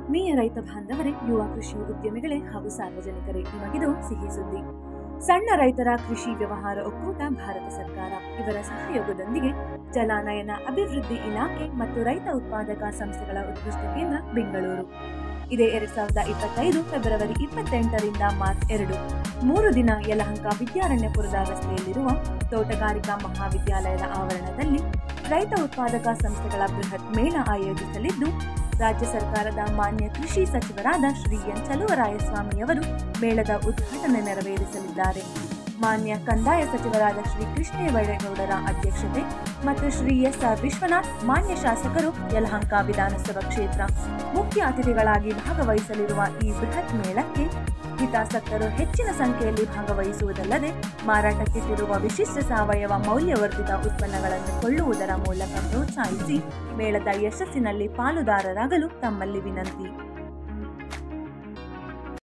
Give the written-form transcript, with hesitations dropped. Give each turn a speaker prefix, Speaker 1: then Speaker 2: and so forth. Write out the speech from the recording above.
Speaker 1: ಆತ್ಮೀಯ ರೈತ ಬಾಂಧವರೇ, ಯುವ ಕೃಷಿ ಉದ್ಯಮಿಗಳೇ ಹಾಗೂ ಸಾರ್ವಜನಿಕರೇ, ನಿಮಗಿದು ಸಿಹಿ ಸುದ್ದಿ. ಸಣ್ಣ ರೈತರ ಕೃಷಿ ವ್ಯವಹಾರ ಒಕ್ಕೂಟ ಭಾರತ ಸರ್ಕಾರ ಇವರ ಸಹಯೋಗದೊಂದಿಗೆ ಜಲಾನಯನ ಅಭಿವೃದ್ಧಿ ಇಲಾಖೆ ಮತ್ತು ರೈತ ಉತ್ಪಾದಕ ಸಂಸ್ಥೆಗಳ ಉತ್ಕೃಷ್ಟ ಕೇಂದ್ರ ಬೆಂಗಳೂರು ಇದೇ 2025 ಫೆಬ್ರವರಿ 28ರಿಂದ ಮಾರ್ಚ್ 2 3 ದಿನ ಯಲಹಂಕ ವಿದ್ಯಾರಣ್ಯಪುರದ ರಸ್ತೆಯಲ್ಲಿರುವ ತೋಟಗಾರಿಕಾ ಮಹಾವಿದ್ಯಾಲಯದ ಆವರಣದಲ್ಲಿ ರೈತ ಉತ್ಪಾದಕ ಸಂಸ್ಥೆಗಳ ಬೃಹತ್ ಮೇಳ ಆಯೋಜಿಸಲಿದ್ದು, ರಾಜ್ಯ ಸರ್ಕಾರದ ಮಾನ್ಯ ಕೃಷಿ ಸಚಿವರಾದ ಶ್ರೀ ಎನ್ ಚಲುವರಾಯಸ್ವಾಮಿಯವರು ಮೇಳದ ಉದ್ಘಾಟನೆ ನೆರವೇರಿಸಲಿದ್ದಾರೆ. ಮಾನ್ಯ ಕಂದಾಯ ಸಚಿವರಾದ ಶ್ರೀ ಕೃಷ್ಣೇಗೌಡರ ಅಧ್ಯಕ್ಷತೆ ಮತ್ತು ಶ್ರೀ ಎಸ್.ಆರ್. ವಿಶ್ವನಾಥ್ ಮಾನ್ಯ ಶಾಸಕರು ಯಲಹಂಕ ವಿಧಾನಸಭಾ ಕ್ಷೇತ್ರ ಮುಖ್ಯ ಅತಿಥಿಗಳಾಗಿ ಭಾಗವಹಿಸಲಿರುವ ಈ ಬೃಹತ್ ಮೇಳಕ್ಕೆ ಹಿತಾಸಕ್ತರು ಹೆಚ್ಚಿನ ಸಂಖ್ಯೆಯಲ್ಲಿ ಭಾಗವಹಿಸುವುದಲ್ಲದೆ ಮಾರಾಟಕ್ಕಿಟ್ಟಿರುವ ವಿಶಿಷ್ಟ ಸಾವಯವ ಮೌಲ್ಯವರ್ಧಿತ ಉತ್ಪನ್ನಗಳನ್ನು ಕೊಳ್ಳುವುದರ ಮೂಲಕ ಪ್ರೋತ್ಸಾಹಿಸಿ ಮೇಳದ ಯಶಸ್ಸಿನಲ್ಲಿ ಪಾಲುದಾರರಾಗಲು ತಮ್ಮಲ್ಲಿ ವಿನಂತಿ.